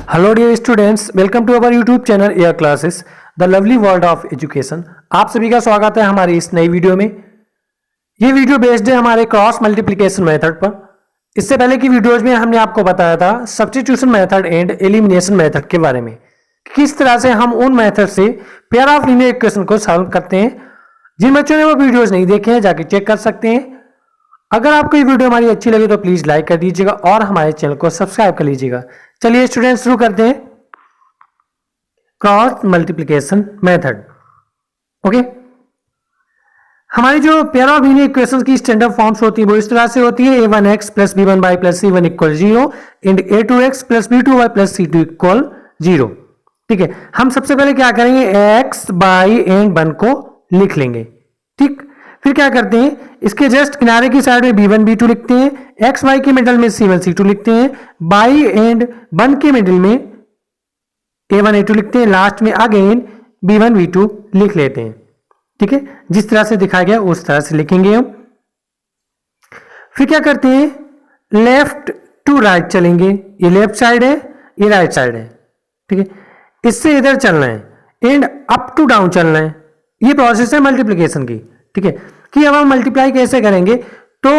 Hello dear students, welcome to our YouTube channel Air Classes the lovely world of education. आप सभी का स्वागत है हमारी इस नई वीडियो में। ये वीडियो बेस्ड है हमारे क्रॉस मल्टीप्लिकेशन मेथड पर। इससे पहले की वीडियोज में हमने आपको बताया था substitution method and elimination method के बारे में, किस तरह से हम उन मेथड से पेयर ऑफ लीनियर इक्वेशन को सॉल्व करते हैं। जिन बच्चों ने वो वीडियोज नहीं देखे हैं जाके चेक कर सकते हैं। अगर आपको ये वीडियो हमारी अच्छी लगी तो प्लीज लाइक कर दीजिएगा और हमारे चैनल को सब्सक्राइब कर लीजिएगा। चलिए स्टूडेंट शुरू करते हैं क्रॉस मल्टीप्लिकेशन मेथड। ओके, हमारी जो पेयर ऑफ लीनियर इक्वेशंस की स्टैंडर्ड फॉर्म्स होती है वो इस तरह से होती है a1x plus b1y plus c1 equal 0 and a2x plus b2y plus c2 equal 0। ठीक है, हम सबसे पहले क्या करेंगे, x बाई एंड 1 को लिख लेंगे। ठीक, फिर क्या करते हैं, इसके जस्ट किनारे की साइड में b1 b2 लिखते हैं, x y के मिडल में c1 c2 लिखते हैं, बाई एंड 1 के मिडल में a1 a2 लिखते हैं, लास्ट में अगेन b1 b2 लिख लेते हैं। ठीक है, जिस तरह से दिखाया गया उस तरह से लिखेंगे हम। फिर क्या करते हैं, लेफ्ट टू राइट चलेंगे। ये लेफ्ट साइड है, ये राइट साइड है। ठीक है, इससे इधर चलना है एंड अप टू डाउन चलना है। ये प्रोसेस है मल्टीप्लिकेशन की। ठीक है, कि अब हम मल्टीप्लाई कैसे करेंगे, तो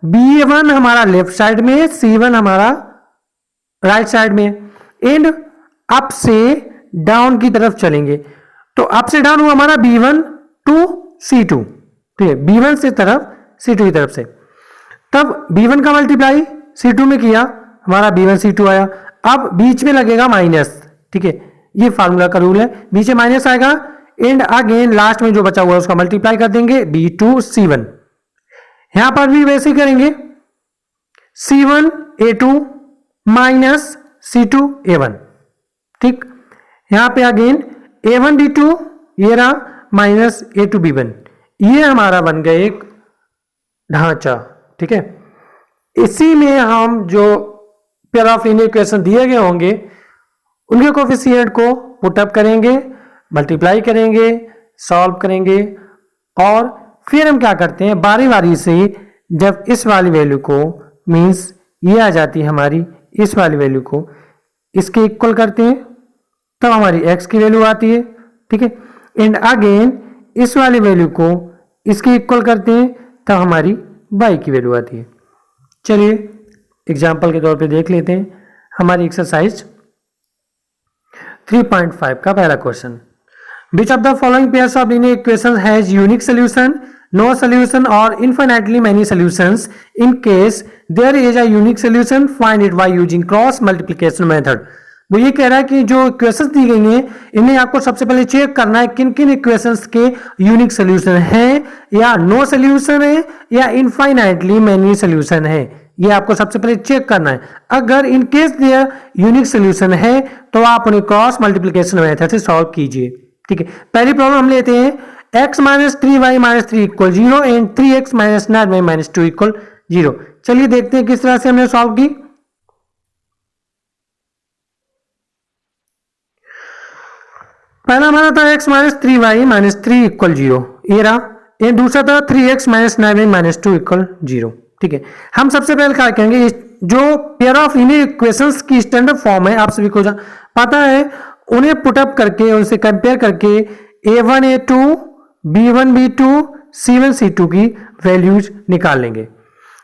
b1 हमारा लेफ्ट साइड में, c1 हमारा राइट साइड में एंड अप से डाउन की तरफ चलेंगे। तो अप से डाउन हुआ हमारा b1 टू c2। ठीक है, b1 से तरफ c2 की तरफ से, तब b1 का मल्टीप्लाई c2 में किया, हमारा b1 c2 आया। अब बीच में लगेगा माइनस। ठीक है, ये फार्मूला का रूल है, बीच में माइनस आएगा एंड अगेन लास्ट में जो बचा हुआ है उसका मल्टीप्लाई कर देंगे b2 c1। यहां पर भी वैसे ही करेंगे, c1 a2 minus c2 a1। ठीक, यहां पे अगेन a1 b2 ये रहा माइनस a2 b1। ये हमारा बन गया एक ढांचा। ठीक है, इसी में हम जो पेयर ऑफ लीनियर इक्वेशन दिए गए होंगे उनके कोफिशिएंट को पुटअप करेंगे, मल्टीप्लाई करेंगे, सॉल्व करेंगे और फिर हम क्या करते हैं, बारी बारी से जब इस वाली वैल्यू को, मींस ये आ जाती है हमारी इस वाली वैल्यू को इसके इक्वल करते हैं, तब हमारी x की वैल्यू आती है। ठीक है, एंड अगेन इस वाली वैल्यू को इसके इक्वल करते हैं, तब हमारी y की वैल्यू आती है। चलिए एग्जाम्पल के तौर पे देख लेते हैं हमारी एक्सरसाइज 3.5 का पहला question. Which of the following pairs of linear equations has unique solution, no solution or infinitely many solutions? In case there is a unique solution, find it by using cross multiplication method. वो ये कह रहा है कि जो equations दी गई हैं इन्हें आपको सबसे पहले चेक करना है किन किन इक्वेशंस के यूनिक सोल्यूशन है, या नो सोल्यूशन है, या इनफाइनाइटली मैनी सोल्यूशन है। ये आपको सबसे पहले चेक करना है। अगर in case there unique solution है तो आप उन्हें क्रॉस मल्टीप्लिकेशन मेथड से सॉल्व कीजिए। ठीक है, पहली प्रॉब्लम हम लेते हैं x minus 3y minus 3 equal 0 and 3x minus 9y minus 2 equal 0। चलिए देखते हैं किस तरह से हमने सॉल्व की। पहला हमारा था x minus 3y minus 3 equal 0, ये रहा। ये दूसरा था 3x minus 9y minus 2 equal 0। ठीक है, हम सबसे पहले क्या करेंगे, जो पेयर ऑफ लीनियर इक्वेशंस की स्टैंडर्ड फॉर्म है आप सभी को पता है, उन्हें पुटअप करके उनसे कंपेयर करके a1 a2 b1 b2 c1 c2 की वैल्यूज निकाल लेंगे।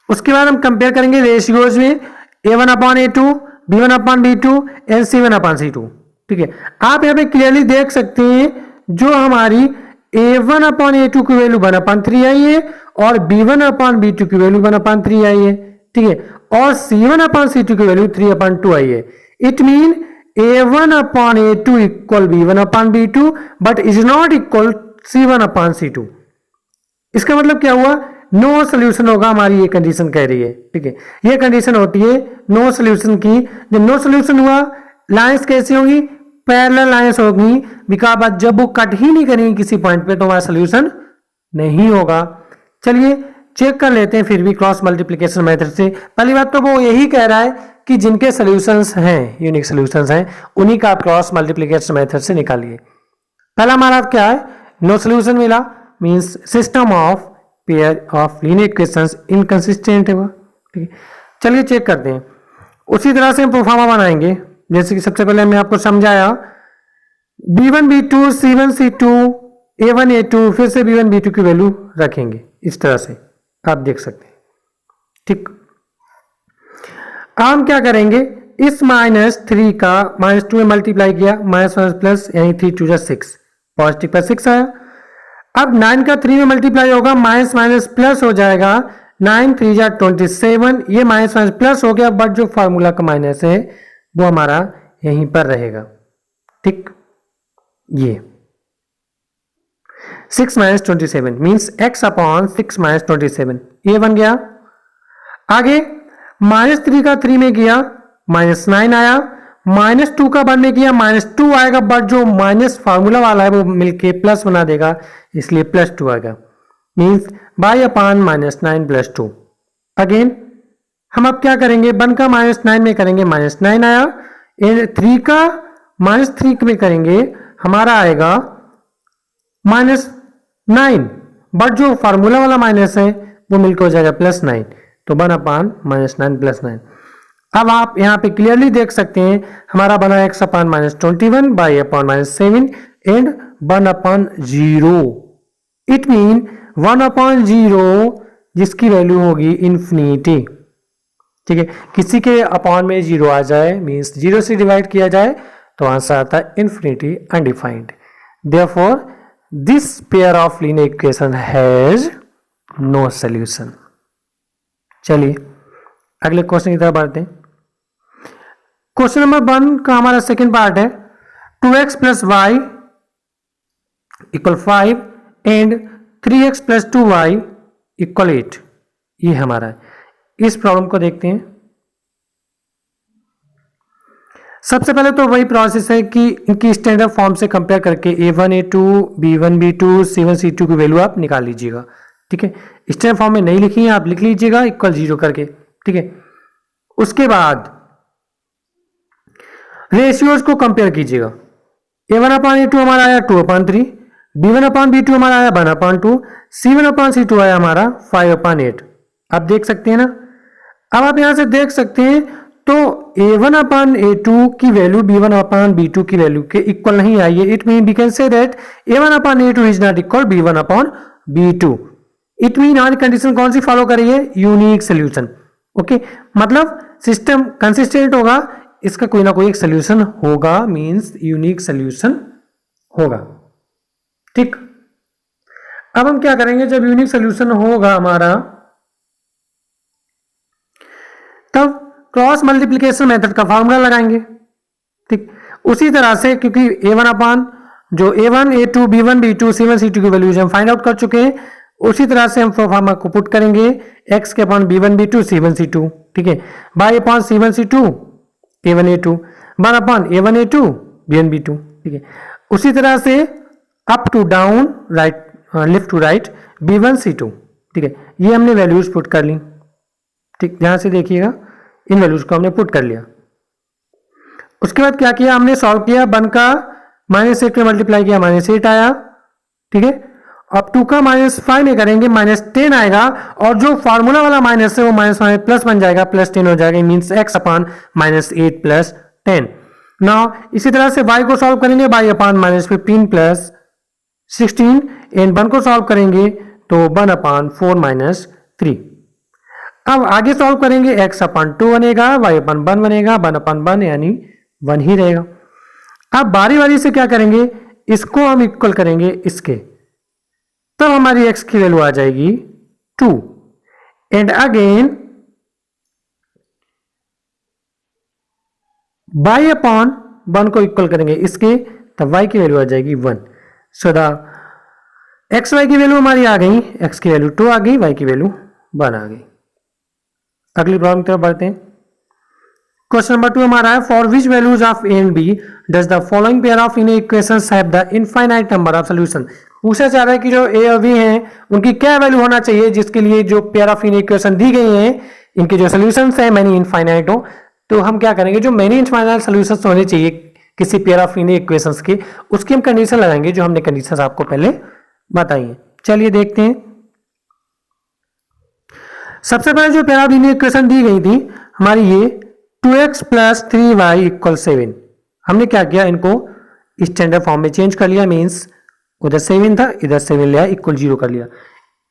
उसके बाद हम कंपेयर करेंगे रेशियोज में a1 upon a2 b1 upon b2 and c1 upon c2। ठीक है, आप यहाँ पे क्लियरली देख सकते हैं जो हमारी a1 अपॉन a2 की वैल्यू 1 अपॉन 3 आई है और b1 अपॉन b2 की वैल्यू 1 अपॉन 3 आई है। ठीक है, और c1 अपॉन c2 की वैल्यू 3 अपॉन 2 आई है। It mean a1 upon a2 equal b1 upon b2 but is not equal c1 upon c2। इसका मतलब क्या हुआ, नो सोल्यूशन होगा, हमारी ये कंडीशन कह रही है। ठीक है, ये कंडीशन होती है नो सोल्यूशन की। जब नो सोल्यूशन हुआ, लाइंस कैसी होंगी, पैरेलल लाइंस होगी, बिकॉज जब वो कट ही नहीं करेंगे किसी पॉइंट पे तो हमारा सोल्यूशन नहीं होगा। चलिए चेक कर लेते हैं फिर भी क्रॉस मल्टीप्लिकेशन मेथड से। पहली बात तो वो यही कह रहा है कि जिनके सॉल्यूशंस हैं, यूनिक सॉल्यूशंस हैं, उन्हीं का आप क्रॉस मल्टीप्लिकेशन मेथड से निकालिए। पहला हमारा क्या है, नो सॉल्यूशन मिला, means system of pair of linear equations inconsistent है वो। ठीक है, चलिए चेक करते हैं। उसी तरह से हम प्रोफार्मा बनाएंगे। जैसे कि सबसे पहले मैं आपको समझाया B1 B2 C1 C2 A1 A2, फिर से B1 B2 की वैल्यू रखेंगे इस तरह से, आप देख सकते हैं। ठीक, हम क्या करेंगे, इस -3 का -2 में मल्टीप्लाई किया, -1 प्लस यानी 3 2 जा 6, पॉजिटिव पर 6 आया। अब 9 का 3 में मल्टीप्लाई होगा, माइनस माइनस प्लस हो जाएगा, 9 3 जा 27, ये माइनस माइनस प्लस हो गया, बट जो फार्मूला का माइनस है वो हमारा यहीं पर रहेगा। ठीक, ये 6 minus 27 means x upon 6 minus 27, ये बन गया। आगे -3 का 3 में किया, -9 आया, -2 का 1 में किया, -2 आएगा, बट जो माइनस फार्मूला वाला है वो मिलके प्लस बना देगा, इसलिए +2 आएगा, means by upon -9 plus 2। Again हम अब क्या करेंगे, 1 का -9 में करेंगे, -9 आया, 3 का -3 में करेंगे, हमारा आएगा -9, बट जो फार्मूला वाला माइनस है वो मिलकर हो जाएगा +9, तो 1 अपान -9 प्लस 9। अब आप यहां पे क्लियरली देख सकते हैं हमारा बना x upon -21 by upon -7 and 1 upon 0। It mean 1 अपान 0 जिसकी वैल्यू होगी इन्फिनिटी। ठीक है, किसी के अपॉन में 0 आ जाए मीन्स 0 से डिवाइड किया जाए तो आंसर आता है infinity undefined. Therefore this pair of linear equation has no solution. चलिए अगले क्वेश्चन की तरफ बढ़ते हैं। क्वेश्चन नंबर 1 का हमारा सेकंड पार्ट है 2x plus y equal 5 and 3x plus 2y equal 8, ये हमारा है। इस प्रॉब्लम को देखते हैं। सबसे पहले तो वही प्रोसेस है कि इनकी स्टैंडर्ड फॉर्म से कंपेयर करके A1 A2 B1 B2 C1 C2 की वैल्यू आप निकाल लीजिएगा। ठीक है, स्टैंडर्ड फॉर्म में नहीं लिखी है, आप लिख लीजिएगा इक्वल 0 करके। ठीक है, उसके बाद रेशियोज को कंपेयर कीजिएगा। A1 अपान A2 हमारा आया 2 अपान 3, B1 अपान B2 हमारा आया 1 अपान 2, C1 अपान C2 आया हमारा 5 अपान 8। आप देख सकते हैं ना। अब आप यहां से देख सकते हैं तो A1 अपान A2 की वैल्यू B1 अपान B2 की वैल्यू के इक्वल नहीं आई है। It mean we can say that A1 upon A2 is not equal B1 upon B2। It mean हमारी कंडीशन कौन सी फॉलो करी है, यूनिक सोल्यूशन। ओके, मतलब सिस्टम कंसिस्टेंट होगा, इसका कोई ना कोई एक सोल्यूशन होगा, मींस यूनिक सोल्यूशन होगा। ठीक, अब हम क्या करेंगे, जब यूनिक सोल्यूशन होगा हमारा तब क्रॉस मल्टीप्लिकेशन मेथड का फॉर्मूला लगाएंगे। ठीक, उसी तरह से क्योंकि A1 अपान जो A1 A2 B1 B2 C1 C2 की वैल्यूज हम फाइंड आउट कर चुके हैं, उसी तरह से हम फॉर्मूला को पुट करेंगे x के upon B1 B2 C1 C2। ठीक है, by upon C1 C2 A1 A2 1 upon A1 A2 B1 B2। ठीक है, उसी तरह से up to down right left to right B1 C2। ठीक है, ये हमने वैल्यूज पुट कर ली। ठीक, ध्यान से देखिएगा, इन वैल्यूज को हमने पुट कर लिया। उसके बाद क्या किया, हमने सॉल्व किया, 1 का -8 में मल्टीप्लाई किया, -8 आया। ठीक है, अब 2 का -5 में करेंगे, -10 आएगा, और जो फार्मूला वाला माइनस है वो माइनस प्लस बन जाएगा, +10 हो जाएगा, मीन्स x अपान -8 प्लस 10। नाउ इसी तरह से y को सॉल्व करेंगे, y अपान -15 प्लस 16 एंड 1 को सॉल्व करेंगे तो 1 अपान 4 -3। अब आगे सॉल्व करेंगे, x अपान 2 बनेगा, y अपान 1 बनेगा, 1 अपान 1 यानी 1 ही रहेगा। अब बारी बारी से क्या करेंगे, इसको हम इक्वल करेंगे इसके, तब हमारी x की वैल्यू आ जाएगी 2 एंड अगेन y अपॉन 1 को इक्वल करेंगे इसके, तब y की वैल्यू आ जाएगी 1। सो द एक्स वाई की वैल्यू हमारी आ गई, x की वैल्यू 2 आ गई, y की वैल्यू 1 आ गई। अगली प्रॉब्लम की तरफ बढ़ते हैं। क्वेश्चन नंबर 2 हमारा है, for which values of a and b does the following pair of in equations have the infinite number of solution. पूछा जा रहा है कि जो ए और बी हैं उनकी क्या वैल्यू होना चाहिए जिसके लिए जो पेयर ऑफ इन इक्वेशन दी गई हैं इनके जो सॉल्यूशंस हैं मैनी इनफाइनाइट हो। तो हम क्या करेंगे, जो मैनी इनफाइनाइट सॉल्यूशंस होने चाहिए किसी पेयर ऑफ इन इक्वेशंस की, उसकी हम कंडीशन लगाएंगे जो हमने कंडीशंस आपको पहले बताई हैं। चलिए देखते हैं। सबसे पहले जो पेयर ऑफ लीनियर इक्वेशन दी गई थी हमारी, ये 2x प्लस 3y इक्वल 7। हमने क्या किया, इनको स्टैंडर्ड फॉर्म में चेंज कर लिया, मीन्स उधर 7 था, इधर 7 लिया, इक्वल 0 कर लिया।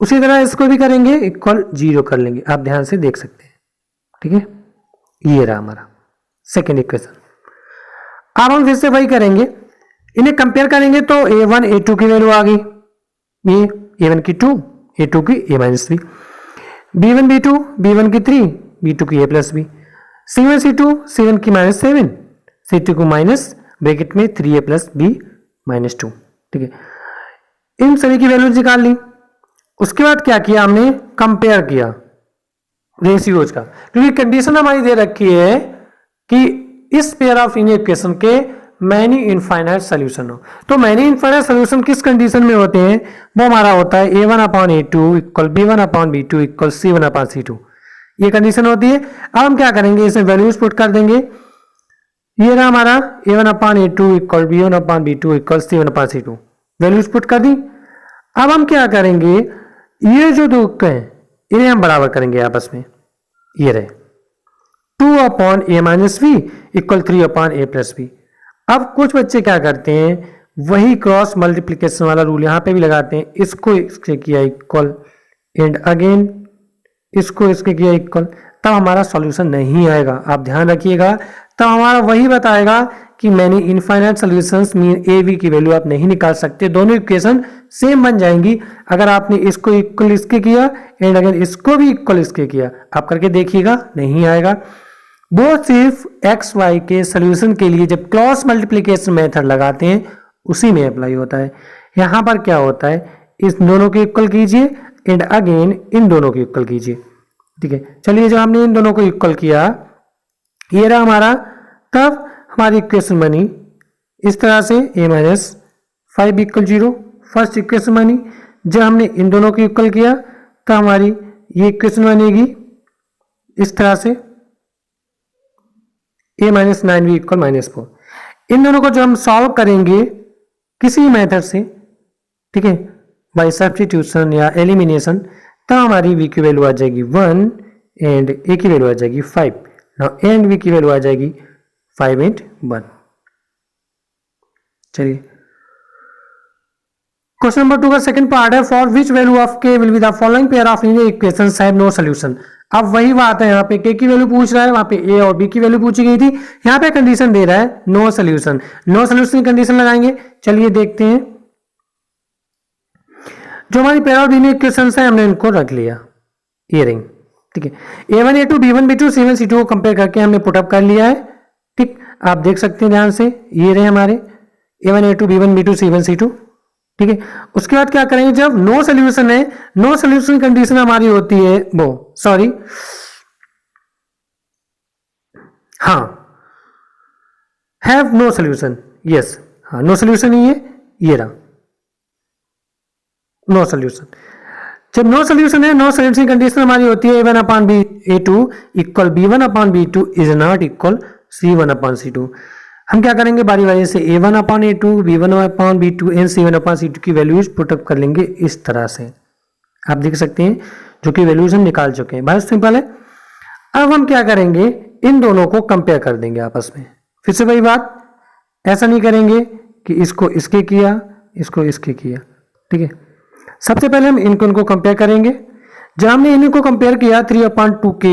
उसी तरह इसको भी करेंगे, इक्वल 0 कर लेंगे। आप ध्यान से देख सकते हैं, ठीक है। ये रहा हमारा सेकेंड इक्वेशन। अब हम फिर से वही करेंगे, इन्हें कंपेयर करेंगे तो a1 a2 की वैल्यू आ गई, ये a1 की 2, a2 की a minus 3, b1 b2, b1 की 3, b2 की a plus b, c1 c2, c1 की माइनस 7, c2 को माइनस ब्रैकेट में 3a प्लस b माइनस 2, ठीक है। इन सभी की वैल्यूज निकाल ली। उसके बाद क्या किया, हमने कंपेयर किया रेशियोज का, क्योंकि कंडीशन हमारी दे रखी है कि इस पेयर ऑफ लीनियर इक्वेशन के मैनी इनफाइनाइट सॉल्यूशन हो। तो मैनी इनफाइनाइट सॉल्यूशन किस कंडीशन में होते हैं, वो हमारा होता है a1 upon a2 equal b1 upon b2 equal c1 upon c2, ये कंडीशन होती है। अब हम क्या करेंगे, इसमें वैल्यूज पुट कर देंगे। ये रहा हमारा a1 upon a2 equal b1 upon b2 equal c1 upon c2, values put कर दी। अब हम क्या करेंगे, ये जो दो हैं इन्हें हम बराबर करेंगे आपस में। ये रहे 2 upon a minus v equal 3 upon a plus v। अब कुछ बच्चे क्या करते हैं, वही क्रॉस मल्टीप्लिकेशन वाला रूल यहां पे भी लगाते हैं, इसको इसके किया इक्वल एंड अगेन इसको इसके किया इक्वल, तब हमारा सॉल्यूशन नहीं आएगा। आप ध्यान रखिएगा, तब हमारा वही बताएगा कि मैंने infinite solutions mean A V की वैल्यू आप नहीं निकाल सकते, दोनों इक्वेशन सेम बन जाएंगी। अगर आपने इसको इक्वल इसके किया एंड अगर इसको भी इक्वल इसके किया, आप करके देखिएगा, नहीं आएगा। वो सिर्फ एक्स वाई के सोल्यूशन के लिए जब क्रॉस मल्टीप्लिकेशन मेथड लगाते हैं उसी में अप्लाई होता है। यहां पर क्या होता है, इस दोनों को इक्वल कीजिए एंड अगेन इन दोनों को इक्वल कीजिए, ठीक है। चलिए जब हमने इन दोनों को इक्वल किया, ये रहा हमारा, तब हमारी इक्वेशन बनी इस तरह से a minus 5 equal 0, first equation बनी। जब हमने इन दोनों को इक्वल किया तो हमारी ये इक्वेशन बनेगी इस तरह से a minus 9b equal minus 4। इन दोनों को जो हम सॉल्व करेंगे किसी मेथड से, ठीक है, बाय सब्स्टिट्यूशन या एलिमिनेशन, तो हमारी v की वैल्यू आ जाएगी 1 एंड a की वैल्यू आ जाएगी 5। नाउ a एंड v की वैल्यू आ जाएगी 5 एंड 1। चलिए क्वेश्चन नंबर 2 का सेकंड पार्ट है, for which value of k will be the following pair of linear equations have no solution. अब वही बात है, यहाँ पे k की वैल्यू पूछ रहा है, वहां पे a और b की वैल्यू पूछी गई थी, यहाँ पे कंडीशन दे रहा है नो सॉल्यूशन। नो सॉल्यूशन की कंडीशन लगाएंगे। चलिए देखते हैं, जो हमारी पेयर ऑफ लीनियर इक्वेशंस है हमने इनको रख लिया, ये रिंग, ठीक है। a1 a2 b1 b2 c1 c2 को कंपेयर करके हमने पुटअप कर लिया है, ठीक। आप देख सकते हैं ध्यान से, ये रहे हमारे a1 a2 b1 b2 c1 c2, ठीक है। उसके बाद क्या करेंगे, जब नो सोल्यूशन है, नो सोल्यूशन कंडीशन हमारी होती है वो, सॉरी, हाँ, हैव नो सोल्यूशन, यस, हाँ, नो सोल्यूशन ही है, ये रहा नो सोल्यूशन। जब नो सोल्यूशन है, नो सोल्यूशन कंडीशन हमारी होती है a1 upon a2 equal b1 upon b2 is not equal c1 upon c2। हम क्या करेंगे, बारी बारी से a1 upon a2 b1 upon b2 and c1 upon c2 की वैल्यूज पुटअप कर लेंगे इस तरह से। आप देख सकते हैं जो कि वैल्यूज हम निकाल चुके हैं, बहुत सिंपल है। अब हम क्या करेंगे, इन दोनों को कंपेयर कर देंगे आपस में। फिर से वही बात, ऐसा नहीं करेंगे कि इसको इसके किया, इसको इसके किया, ठीक है। सबसे पहले हम इनको कंपेयर करेंगे। जब हमने इनको कंपेयर किया 3 upon 2k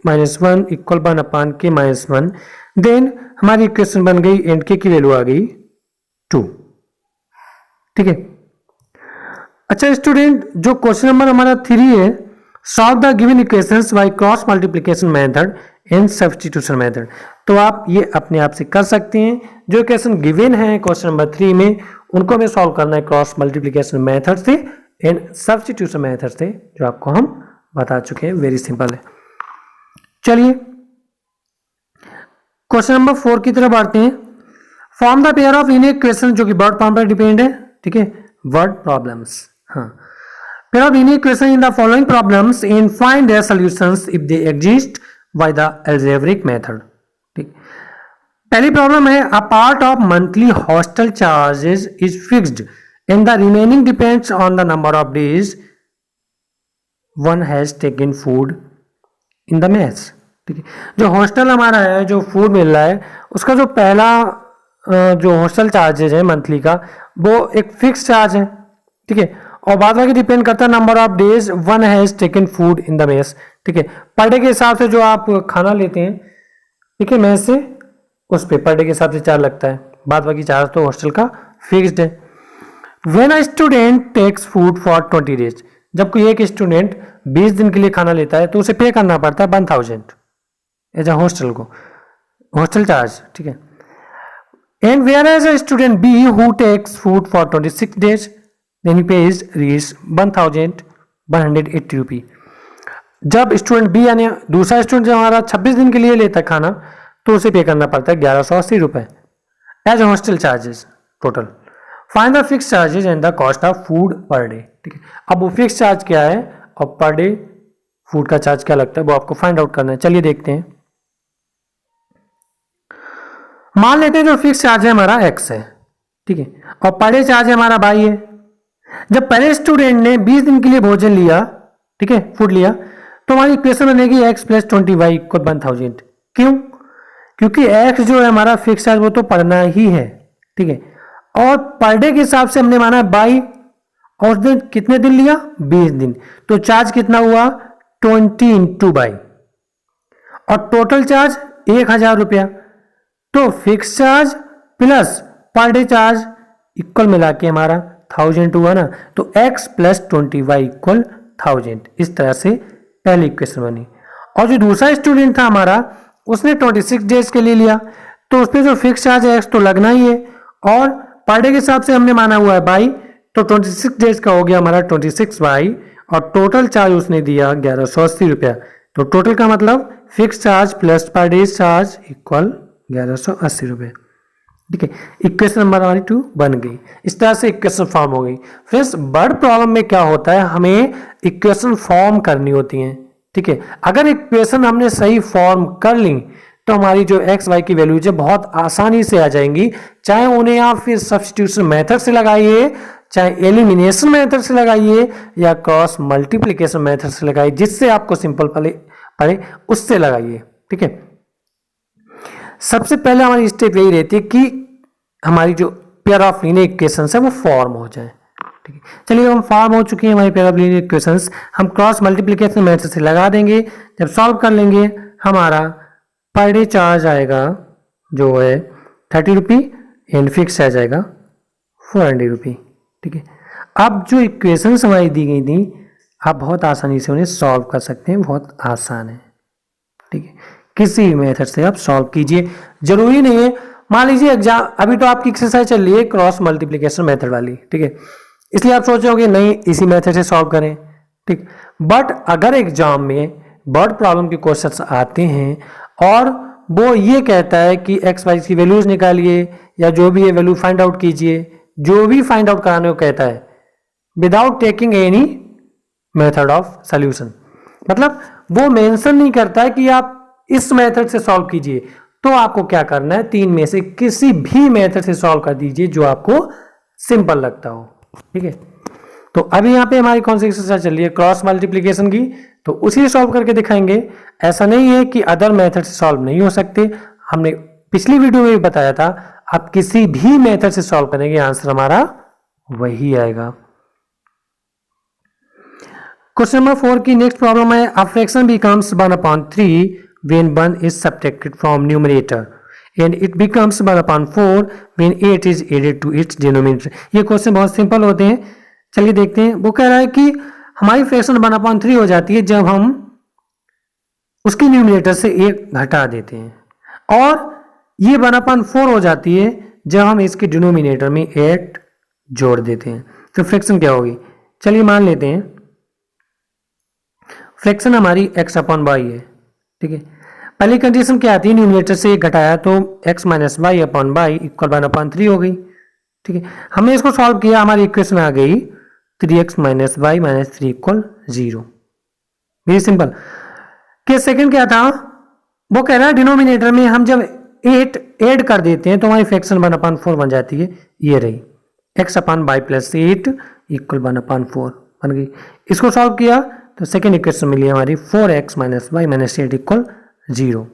minus 1 equal 1 upon k minus 1, then हमारी इक्वेशन बन गई एंड k की वैल्यू आ गई 2, ठीक है। अच्छा स्टूडेंट, जो क्वेश्चन नंबर हमारा 3 है, solve the given equations by cross multiplication method and substitution method, तो आप ये अपने आप से कर सकते हैं। जो इक्वेशन गिवन है क्वेश्चन नंबर 3 में, उनको हमें सॉल्व करना है क्रॉस मल्टीप्लिकेशन मेथड से एंड सब्स्टिट्यूशन मेथड से, जो आपको हम बता चुके हैं, वेरी सिंपल है। चलिए क्वेश्चन नंबर 4 की तरफ बढ़ते हैं। Form the pair of linear equation, जो कि वर्ड फॉर्म पर डिपेंड है, ठीक है, वर्ड प्रॉब्लम्स, हाँ, pair of linear equation in the following problems and find their solutions if they exist by the algebraic method, ठीक। पहली प्रॉब्लम है, a part of monthly hostel charges is fixed and the remaining depends on the number of days one has taken food in the mess, ठीक है। जो hostel हमारा है, जो food मिल रहा है, उसका जो पहला जो हॉस्टल चार्जेज है मंथली का, वो एक फिक्स चार्ज है, ठीक है। और बाद बाकी डिपेंड करता है number of days one has taken food in the mess, ठीक है। पर डे के हिसाब से जो आप खाना लेते हैं, ठीक है, मेस से, उस पे पर डे के हिसाब से चार्ज लगता है। बाद बाकी चार्ज तो हॉस्टल का फिक्स्ड है। When a student takes food for 20 days, जब कोई एक स्टूडेंट 20 दिन के लिए खाना लेता है तो उसे पे करना पड़ता है 1000 एज अ हॉस्टल को, हॉस्टल चार्ज, ठीक है। And whereas a student B who takes food for 26 days then he pays रीज 1180 रुपी। जब स्टूडेंट बी यानी दूसरा स्टूडेंट जब हमारा 26 दिन के लिए लेता है खाना, तो उसे पे करना पड़ता है 1180 रुपए as hostel charges total. Find the fix charges and the cost of food per day, ठीक है। अब वो फिक्स चार्ज क्या है और पर डे फूड का चार्ज क्या लगता है, वो आपको फाइंड आउट करना है। चलिए देखते हैं। मान लेते हैं जो फिक्स चार्ज है हमारा एक्स है, ठीक है, और पर डे चार्ज है हमारा वाई है। जब पहले स्टूडेंट ने 20 दिन के लिए भोजन लिया, ठीक है, फूड लिया, तो हमारी इक्वेशन बनेगी एक्स प्लस 20 इक्वल 1000। क्यों? क्योंकि एक्स जो है हमारा फिक्स चार्ज वो तो पढ़ना ही है, ठीक है। और पर डे के हिसाब से हमने माना बाई, और दिन कितने दिन लिया? 20 दिन। तो चार्ज कितना हुआ? 20 इंटू बाई, और टोटल चार्ज 1000 रुपया। तो fix charge plus per day charge equal मिला के हमारा 1000 हुआ ना, तो x प्लस 20y इक्वल 1000। इस तरह से पहली इक्वेशन बनी। और जो दूसरा स्टूडेंट था हमारा, उसने 26 डेज के लिए लिया, तो उस पर जो फिक्स चार्ज है x तो लगना ही है, और पर डे के हिसाब से हमने माना हुआ है बाई, तो 26 डेज का हो गया हमारा 26y, और टोटल चार्ज उसने दिया 1180 रुपया। तो टोटल का मतलब fix charge plus per day charge equal 1180 रुपये, ठीक है। इक्वेशन नंबर हमारी 2 बन गई। इस तरह से इक्वेशन फॉर्म हो गई। फ्रेंड्स, वर्ड प्रॉब्लम में क्या होता है, हमें इक्वेशन फॉर्म करनी होती है, ठीक है। अगर इक्वेशन हमने सही फॉर्म कर ली तो हमारी जो एक्स वाई की वैल्यूज है बहुत आसानी से आ जाएंगी। चाहे उन्हें आप फिर सब्स्टिट्यूशन मेथड से लगाइए, चाहे एलिमिनेशन मेथड से लगाइए, या क्रॉस मल्टीप्लिकेशन मेथड से लगाइए, जिससे आपको सिंपल पड़े उससे लगाइए, ठीक है। सबसे पहले हमारी स्टेप यही रहती है कि हमारी जो पेयर ऑफ लीनियर इक्वेशंस है वो फॉर्म हो जाए, ठीक है। चलिए, हम फॉर्म हो चुकी है हमारी पेयर ऑफ लीनियर इक्वेशंस, हम क्रॉस मल्टीप्लिकेशन मेथड से लगा देंगे। जब सॉल्व कर लेंगे, हमारा पर डे चार्ज आएगा जो है 30 रुपी, एंड फिक्स आ जाएगा 400 रुपी, ठीक है। अब जो इक्वेशंस हमारी दी गई थी, आप बहुत आसानी से उन्हें सॉल्व कर सकते हैं, बहुत आसान है, ठीक है। किसी भी मेथड से आप सॉल्व कीजिए, जरूरी नहीं है। मान लीजिए एग्जाम, अभी तो आपकी एक्सरसाइज चल रही है क्रॉस मल्टीप्लिकेशन मेथड वाली, ठीक है, इसलिए आप सोच रहे होंगे नहीं इसी मेथड से सॉल्व करें, ठीक। बट अगर एग्जाम में वर्ड प्रॉब्लम के क्वेश्चंस आते हैं और वो ये कहता है कि एक्स वाई की वैल्यूज निकालिए या जो भी है वैल्यू फाइंड आउट कीजिए, जो भी फाइंड आउट कराने को कहता है without taking any method of solution, मतलब वो मेंशन नहीं करता है कि आप इस मेथड से सॉल्व कीजिए, तो आपको क्या करना है, 3 में से किसी भी मेथड से सॉल्व कर दीजिए जो आपको सिंपल लगता हो, ठीक है। तो अभी यहाँ पे हमारी कौन सी एक्सरसाइज चल रही है, क्रॉस मल्टीप्लिकेशन की, तो उसी सॉल्व करके दिखाएंगे। ऐसा नहीं है कि अदर मेथड से सॉल्व नहीं हो सकते, हमने पिछली वीडियो में भी बताया था, आप किसी भी मेथड से सॉल्व करेंगे आंसर हमारा वही आएगा। क्वेश्चन नंबर 4 की नेक्स्ट प्रॉब्लम है, a fraction becomes 1/3 when 1 is subtracted from numerator and it becomes 1/4 when 8 is added to its denominator। ये क्वेश्चन बहुत सिंपल होते हैं, चलिए देखते हैं। वो कह रहा है कि हमारी फ्रैक्शन 1/3 हो जाती है जब हम उसके न्यूमरेटर से 1 घटा देते हैं, और ये 1/4 हो जाती है जब हम इसके डिनोमिनेटर में 8 जोड़ देते हैं। तो फ्रैक्शन क्या होगी, चलिए मान लेते हैं फ्रैक्शन हमारी x/y है, ठीक है। पहली कंडीशन क्या आती है, न्यूमरेटर से 1 घटाया तो x minus y upon y equal 1/3 हो गई, ठीक है। हमने इसको सॉल्व किया, हमारी इक्वेशन आ गई 3x minus y minus 3 equal 0। Very simple. Case second क्या था, वो कह रहा है डिनोमिनेटर में हम जब 8 ऐड कर देते हैं तो हमारी फ्रैक्शन 1/4 बन जाती है। ये रही x/y प्लस 8 इक्वल 1/4 बन गई। इसको सॉल्व किया तो सेकेंड इक्वेशन मिली हमारी 4x minus y minus 8 equal 0।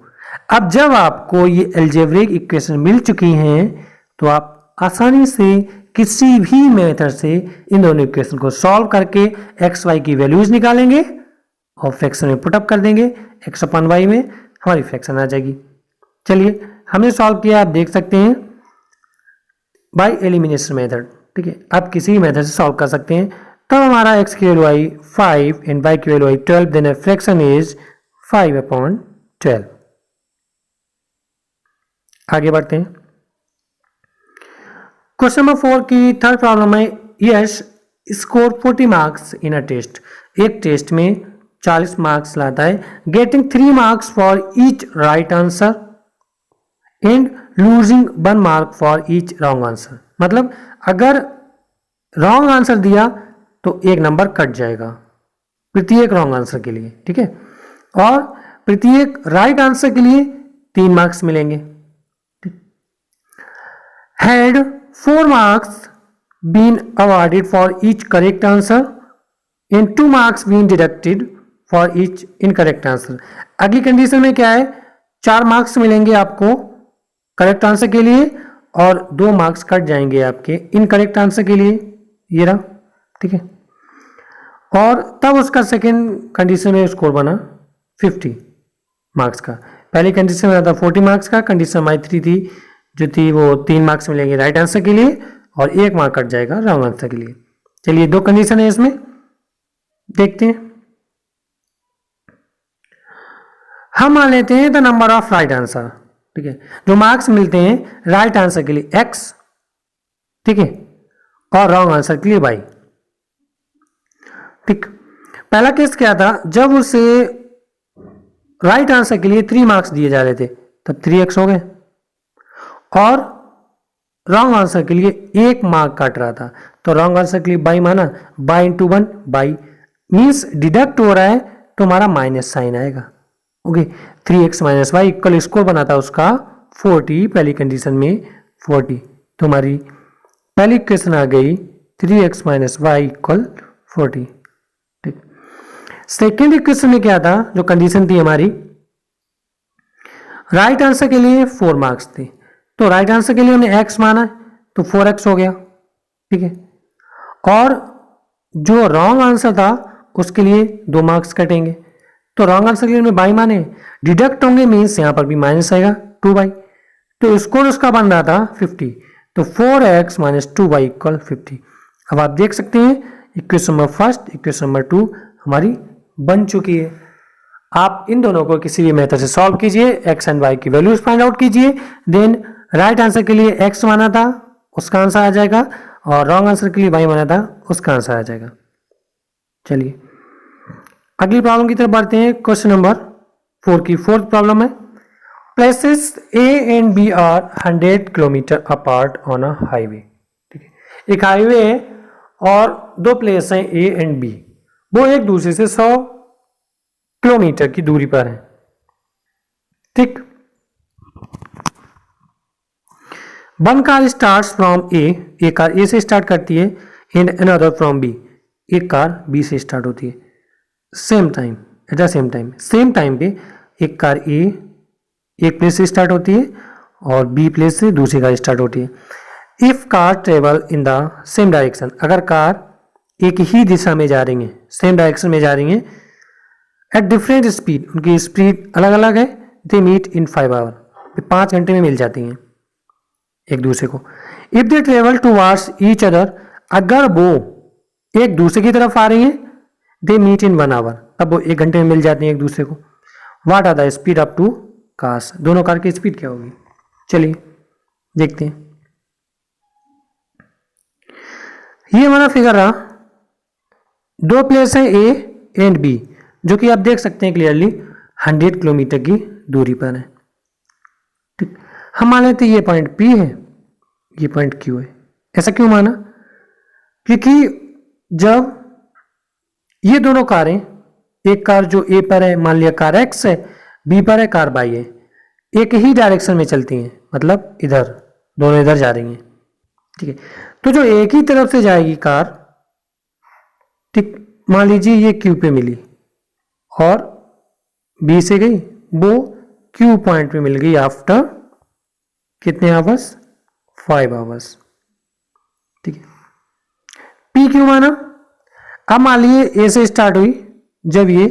अब जब आपको ये अलजेब्रिक इक्वेशन मिल चुकी हैं तो आप आसानी से किसी भी मेथड से इन दोनों इक्वेशन को सॉल्व करके एक्स वाई की वैल्यूज निकालेंगे और फ्रैक्शन में पुटअप कर देंगे, एक्स अपन वाई में हमारी फ्रैक्शन आ जाएगी। चलिए हमने सॉल्व किया, आप देख सकते हैं बाय एलिमिनेशन मेथड। ठीक है, आप किसी भी मेथड से सॉल्व कर सकते हैं। तब हमारा एक्स की वैल्यू आई 5 एंड वाई की वैल्यू आई 12, देन फ्रैक्शन इज 5/12। आगे बढ़ते हैं। क्वेश्चन नंबर 4 की थर्ड प्रॉब्लम है, Yash score 40 marks in a test. एक टेस्ट में 40 मार्क्स लाता है, getting 3 marks for each right answer and losing 1 mark for each wrong answer. मतलब अगर रॉन्ग आंसर दिया तो 1 नंबर कट जाएगा प्रत्येक रॉन्ग आंसर के लिए। ठीक है, और प्रत्येक राइट आंसर के लिए 3 मार्क्स मिलेंगे। Had 4 marks been awarded for each correct answer and 2 marks been deducted for each incorrect answer। अगली कंडीशन में क्या है, 4 मार्क्स मिलेंगे आपको करेक्ट आंसर के लिए और 2 मार्क्स कट जाएंगे आपके इनकरेक्ट आंसर के लिए। ये रहा, ठीक है। और तब उसका सेकेंड कंडीशन में स्कोर बना 50 मार्क्स का। पहली कंडीशन में था 40 मार्क्स का, कंडीशन हमारी 3 थी जो थी वो 3 मार्क्स मिलेंगे राइट आंसर के लिए और 1 मार्क कट जाएगा रॉन्ग आंसर के लिए। चलिए 2 कंडीशन है इसमें, देखते हैं। हम मान लेते हैं the number of right answer. ठीक है, जो मार्क्स मिलते हैं राइट आंसर के लिए x, ठीक है, और रॉन्ग आंसर के लिए y। ठीक, पहला केस क्या था, जब उसे राइट आंसर के लिए 3 मार्क्स दिए जा रहे थे तब 3x हो गए और रॉन्ग आंसर के लिए 1 मार्क काट रहा था तो रॉन्ग आंसर के लिए बाई माना, by into 1 by means deduct हो रहा है तो हमारा माइनस साइन आएगा। Okay, 3x minus y equal स्कोर बना था उसका 40, पहली कंडीशन में 40, तो हमारी पहली इक्वेशन आ गई 3x माइनस वाई इक्वल 40। ठीक, सेकेंड इक्वेशन में क्या था, जो कंडीशन थी हमारी राइट आंसर के लिए 4 मार्क्स थे तो राइट आंसर के लिए हमने x माना तो 4x हो गया। ठीक है, और जो रॉन्ग आंसर था उसके लिए 2 मार्क्स कटेंगे तो रॉन्ग आंसर के लिए हमने बाई माने, डिडक्ट होंगे मीन्स यहां पर भी माइनस आएगा 2y, तो स्कोर उसका बन रहा था 50, तो 4x माइनस 2y इक्वल 50। अब आप देख सकते हैं equation number first equation number 2 हमारी बन चुकी है। आप इन दोनों को किसी भी मेथड से सॉल्व कीजिए, x एंड y की वैल्यूज फाइंड आउट कीजिए, देन राइट आंसर के लिए x माना था उसका आंसर आ जाएगा और रॉन्ग आंसर के लिए y माना था उसका आंसर आ जाएगा। चलिए अगली प्रॉब्लम की तरफ बढ़ते हैं। क्वेश्चन नंबर 4 की फोर्थ प्रॉब्लम है, places A and B are 100 kilometre apart on a highway. ठीक है, एक हाईवे है और 2 प्लेस हैं A एंड B, वो एक दूसरे से 100 किलोमीटर की दूरी पर है। ठीक, वन कार स्टार्ट्स फ्रॉम ए, एक कार ए से स्टार्ट करती है, एंड अनदर फ्रॉम बी, एक कार बी से स्टार्ट होती है। Same time at the same time पे एक कार ए एक प्लेस से स्टार्ट होती है और बी प्लेस से दूसरी कार स्टार्ट होती है। If car travel in the same direction, अगर कार एक ही दिशा में जा रही है, सेम डायरेक्शन में जा रही है, एट डिफरेंट स्पीड, उनकी स्पीड अलग अलग है, दे मीट इन 5 आवर, 5 घंटे में मिल जाती हैं एक दूसरे को। If they travel towards each other, अगर वो एक दूसरे की तरफ आ रही हैं, दे मीट इन 1 आवर, तब वो 1 घंटे में मिल जाती हैं एक दूसरे को। What are the speed up to cars, दोनों कार की स्पीड क्या होगी, चलिए देखते हैं। ये हमारा फिगर रहा, 2 प्लेस है ए एंड बी, जो कि आप देख सकते हैं क्लियरली 100 किलोमीटर की दूरी पर है। ठीक, हम मान लेते हैं ये पॉइंट P है, ये पॉइंट Q है। ऐसा क्यों माना, क्योंकि जब ये दोनों कारें, एक कार जो A पर है, मान लिया कार X है, B पर है कार Y है, एक ही डायरेक्शन में चलती हैं, मतलब इधर, दोनों इधर जा रही हैं। ठीक है, तो जो एक ही तरफ से जाएगी कार, ठीक, मान लीजिए ये Q पे मिली और B से गई, वो Q पॉइंट पे मिल गई आफ्टर कितने आवर्स? 5 आवर्स। ठीक है, P क्यों माना? अब मान लीजिए A से स्टार्ट हुई, जब ये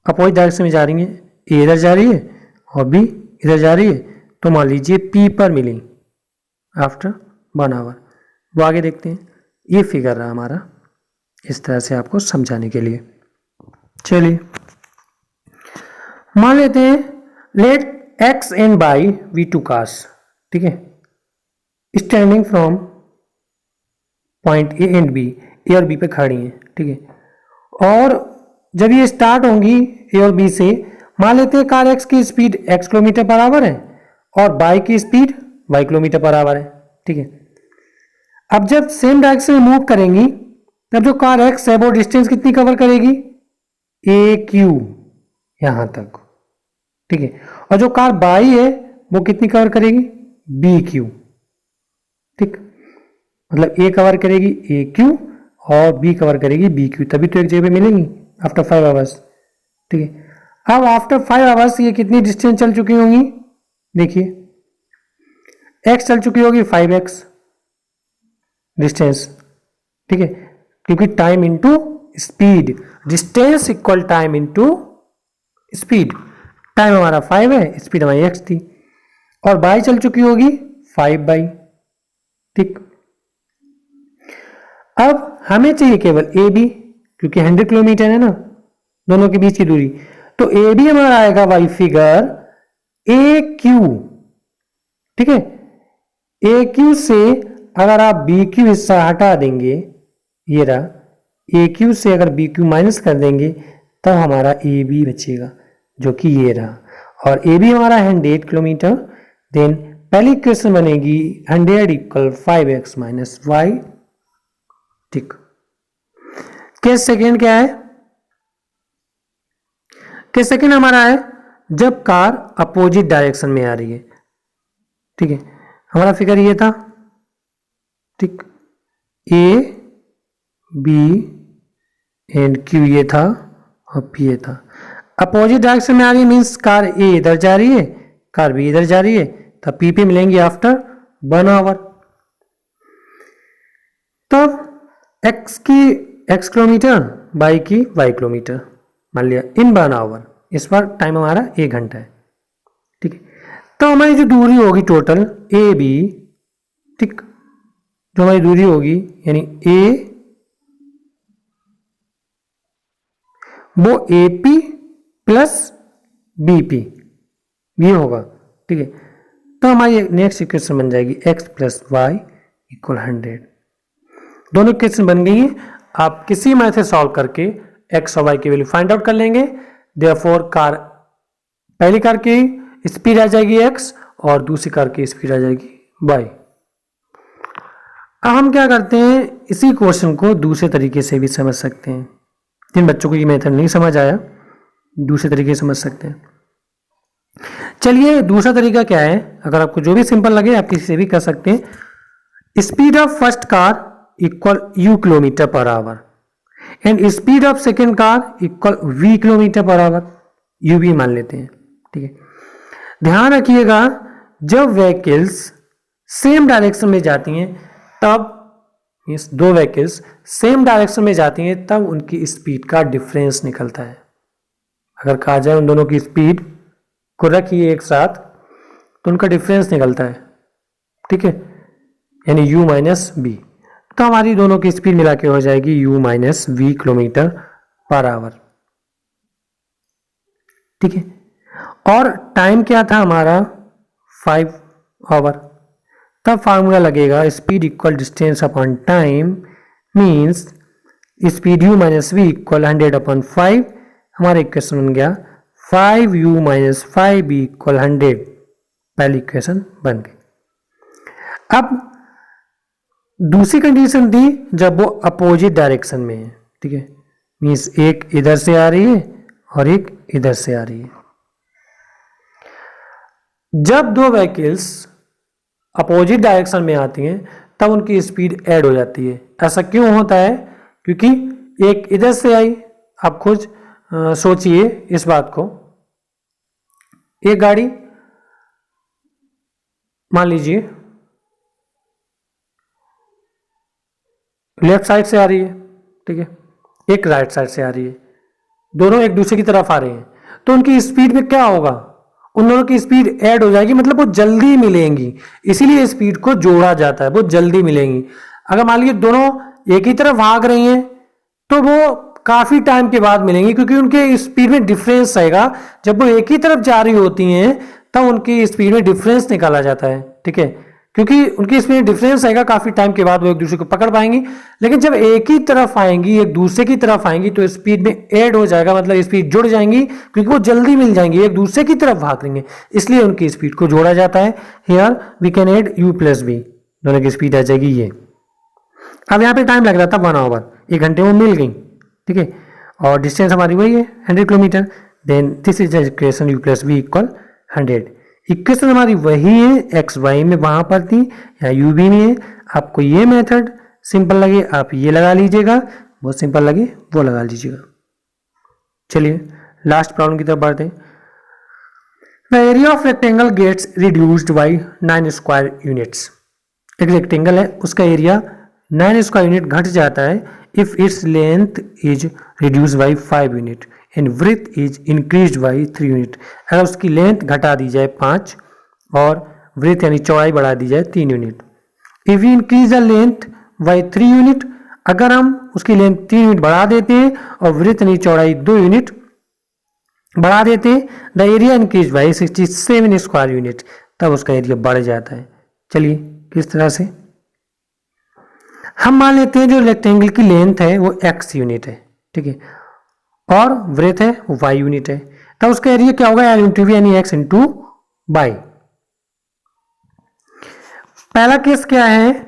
अपोजिट डायरेक्शन में जा रही है, A इधर जा रही है और B इधर जा रही है, तो मान लीजिए P पर मिली आफ्टर 1 आवर। वो आगे देखते हैं। ये फिगर रहा हमारा, इस तरह से आपको समझाने के लिए। चलिए मान लेते हैं let X and by V2 cars, ठीक है, standing from point A and B, A और B पे खड़ी हैं, ठीक है। और जब ये स्टार्ट होंगी A और B से, मान लेते हैं कार X की speed X kilometre per our है और बाई की speed Y kilometre per our है, ठीक है। अब जब सेम डायरेक्शन में मूव करेंगी, तब जो कार X है वो डिस्टेंस कितनी कवर करेगी? AQ यहां तक, ठीक है। और जो कार बाई है वो कितनी कवर करेगी? BQ, ठीक, मतलब A कवर करेगी AQ और B कवर करेगी BQ, तभी तो एक जगह पे मिलेंगी आफ्टर 5 आवर्स, ठीक है। अब आफ्टर 5 आवर्स ये कितनी डिस्टेंस चल चुकी होंगी? देखिए X चल चुकी होगी 5X डिस्टेंस, ठीक है, क्योंकि time into speed, distance equal time into speed. Time हमारा 5 है, स्पीड हमारी X थी, और बाई चल चुकी होगी 5 बाई, ठीक। अब हमें चाहिए केवल ए बी, क्योंकि 100 किलोमीटर है ना दोनों के बीच की दूरी, तो ए बी हमारा आएगा बाई फिगर ए क्यू, ठीक है। ए क्यू से अगर आप बी क्यू हिस्सा हटा देंगे, ये रहा ए क्यू से अगर बी क्यू माइनस कर देंगे, तब हमारा ए बी बचेगा, जो कि ये रहा। और ए बी हमारा 100 किलोमीटर। देन पहली इक्वेशन बनेगी 100 इक्वल 5x माइनस वाई, ठीक। केस सेकेंड क्या है? केस सेकेंड हमारा है जब कार अपोजिट डायरेक्शन में आ रही है, ठीक है। हमारा फिगर ये था, ठीक, ए बी एंड क्यू ये था और पी ये था। अपोजिट डायरेक्शन में आ रही है मीन्स कार ए इधर जा रही है, कार बी इधर जा रही है, तब पी पे मिलेंगे आफ्टर 1 आवर। तब एक्स की एक्स किलोमीटर, बाई की वाई किलोमीटर, मान लिया इन 1 आवर। इस बार टाइम हमारा 1 घंटा है, ठीक है। तो हमारी जो दूरी होगी टोटल ए बी, ठीक, जो हमारी दूरी होगी यानी ए वो A P plus B P ये होगा, ठीक है। तो हमारी नेक्स्ट इक्वेशन बन जाएगी x प्लस वाई इक्वल 100। दोनों इक्वेशन बन गई हैं। आप किसी मेथड सॉल्व करके x और y की वैल्यू फाइंड आउट कर लेंगे। देयरफॉर कार, पहली कार की स्पीड आ जाएगी x और दूसरी कार की स्पीड आ जाएगी y। अब हम क्या करते हैं, इसी क्वेश्चन को दूसरे तरीके से भी समझ सकते हैं। जिन बच्चों को ये मेथड नहीं समझ आया, दूसरे तरीके से समझ सकते हैं। चलिए दूसरा तरीका क्या है, अगर आपको जो भी सिंपल लगे आप किसी से भी कर सकते हैं। Speed of first car equal u kilometre per our and speed of second car equal v kilometre per our, u भी मान लेते हैं, ठीक है। ध्यान रखिएगा जब व्हीकल्स सेम डायरेक्शन में जाती हैं, तब मीन्स दो व्हीकल्स सेम डायरेक्शन में जाती हैं, तब उनकी स्पीड का डिफरेंस निकलता है। अगर कहा जाए उन दोनों की स्पीड को रखिए एक साथ, तो उनका डिफरेंस निकलता है, ठीक है, यानी u माइनस बी। तो हमारी दोनों की स्पीड मिला के हो जाएगी u minus V kilometre per hour, ठीक है। और टाइम क्या था हमारा 5 आवर। तब फार्मूला लगेगा speed equal distance upon time means speed u minus V equal 100 upon 5। हमारा इक्वेशन बन गया 5u माइनस 5b इक्वल 100। पहली इक्वेशन बन गई। अब दूसरी कंडीशन थी जब वो अपोजिट डायरेक्शन में है, ठीक है, मीन्स एक इधर से आ रही है और एक इधर से आ रही है। जब दो व्हीकल्स अपोजिट डायरेक्शन में आती हैं, तब उनकी स्पीड ऐड हो जाती है। ऐसा क्यों होता है? क्योंकि एक इधर से आई, आप खुद सोचिए इस बात को, एक गाड़ी मान लीजिए लेफ्ट साइड से आ रही है, ठीक है, एक राइट साइड से आ रही है, दोनों एक दूसरे की तरफ आ रहे हैं, तो उनकी स्पीड में क्या होगा, उन दोनों की स्पीड ऐड हो जाएगी, मतलब वो जल्दी मिलेंगी, इसीलिए स्पीड को जोड़ा जाता है, वो जल्दी मिलेंगी। अगर मान लीजिए दोनों एक ही तरफ भाग रही हैं तो वो काफी टाइम के बाद मिलेंगी, क्योंकि उनके स्पीड में डिफरेंस आएगा। जब वो एक ही तरफ जा रही होती हैं तब उनकी स्पीड में डिफरेंस निकाला जाता है, ठीक है, क्योंकि उनकी स्पीड में डिफरेंस आएगा, काफी टाइम के बाद वो एक दूसरे को पकड़ पाएंगी। लेकिन जब एक ही तरफ आएंगी, एक दूसरे की तरफ आएंगी, तो स्पीड में ऐड हो जाएगा, मतलब स्पीड जुड़ जाएंगी, क्योंकि वो जल्दी मिल जाएंगी, एक दूसरे की तरफ भागेंगे, इसलिए उनकी स्पीड को जोड़ा जाता है। Here we can add u plus B, दोनों की स्पीड आ जाएगी ये। अब यहाँ पे टाइम लग रहा था 1 आवर, 1 घंटे में मिल गई, ठीक है, और डिस्टेंस हमारी वही है 100 kilometre. Then this is equation u plus B equal 100। Equation हमारी वही है, एक्स वाई में वहां पर थी, यहाँ u भी में है। आपको ये मेथड सिंपल लगे आप ये लगा लीजिएगा, बहुत सिंपल लगे वो लगा लीजिएगा। चलिए लास्ट प्रॉब्लम की तरफ बढ़ते हैं। The area of rectangle gets reduced by 9 square units. एक रेक्टेंगल है, उसका एरिया 9 स्क्वायर यूनिट घट जाता है if its length is reduce by 5 unit and breadth is increase by 3 unit. अगर उसकी लेंथ घटा दी जाए 5 और ब्रेथ यानी चौड़ाई बढ़ा दी जाए 3 unit. If you increase the length by 3 unit, अगर हम उसकी लेंथ 3 यूनिट बढ़ा देते हैं और ब्रेथ यानी चौड़ाई 2 यूनिट बढ़ा देते हैं, the area increase by 67 square unit, तब उसका एरिया बढ़ जाता है। चलिए किस तरह से, हम मान लेते हैं जो रेक्टेंगल की लेंथ है वो x यूनिट है, ठीक है, और ब्रेथ है वो y यूनिट है, तब उसका एरिया क्या होगा, l इंटू वी यानी x इंटू वाई। पहला केस क्या है,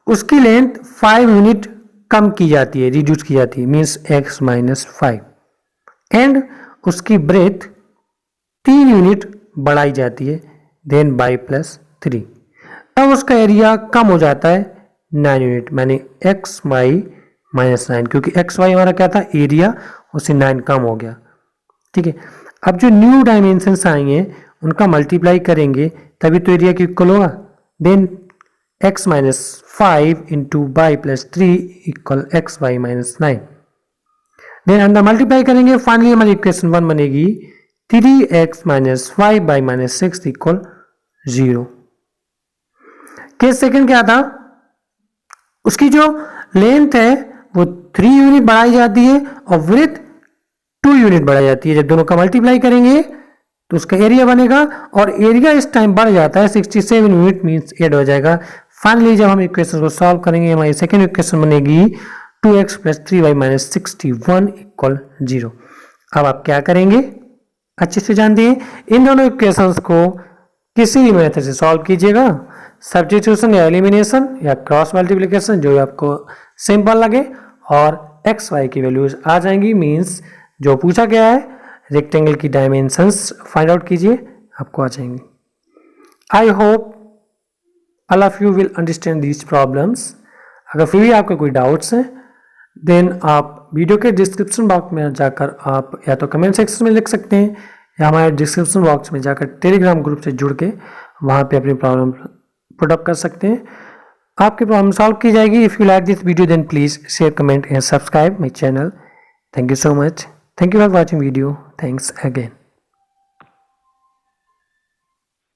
उसकी लेंथ 5 यूनिट कम की जाती है, रिड्यूस की जाती है, मीन्स x माइनस 5, एंड उसकी ब्रेथ 3 यूनिट बढ़ाई जाती है, देन बाई प्लस 3, तब उसका एरिया कम हो जाता है 9 यूनिट, माने एक्स वाई माइनस 9, क्योंकि एक्स वाई हमारा क्या था एरिया, उससे 9 कम हो गया, ठीक है। अब जो न्यू डायमेंशंस आएंगे उनका मल्टीप्लाई करेंगे तभी तो एरिया की इक्वल होगा। Then X minus 5 into Y plus 3 equal X Y minus 9। Then अंदर मल्टीप्लाई करेंगे, फाइनली हमारी इक्वेशन 1 बनेगी 3x minus 5 by minus 6 equal 0। Case second क्या था, उसकी जो लेंथ है वो 3 यूनिट बढ़ाई जाती है और ब्रेथ 2 यूनिट बढ़ाई जाती है। जब दोनों का मल्टीप्लाई करेंगे तो उसका एरिया बनेगा, और एरिया इस टाइम बढ़ जाता है 67 यूनिट, मीन्स ऐड हो जाएगा। फाइनली जब हम इक्वेशन को सॉल्व करेंगे हमारी सेकेंड इक्वेशन बनेगी 2x plus 3y minus 61 equal 0। अब आप क्या करेंगे, अच्छे से जानते हैं, इन दोनों इक्वेशंस को किसी भी मेथड से सॉल्व कीजिएगा, सब्स्टिट्यूशन या एलिमिनेशन या क्रॉस मल्टीप्लिकेशन, जो आपको सिंपल लगे, और एक्स वाई की वैल्यूज आ जाएंगी, मींस जो पूछा गया है रेक्टेंगल की डायमेंशंस फाइंड आउट कीजिए, आपको आ जाएंगी। I hope all of you will understand these problems. अगर फिर भी आपके कोई डाउट्स हैं देन आप वीडियो के डिस्क्रिप्शन बॉक्स में जाकर आप या तो कमेंट सेक्शन में लिख सकते हैं, या हमारे डिस्क्रिप्शन बॉक्स में जाकर टेलीग्राम ग्रुप से जुड़ के वहाँ पे अपनी प्रॉब्लम पुट अप कर सकते हैं, आपकी प्रॉब्लम सॉल्व की जाएगी। If you like this video then please share, comment and subscribe my channel. Thank you so much. Thank you for watching video. Thanks again.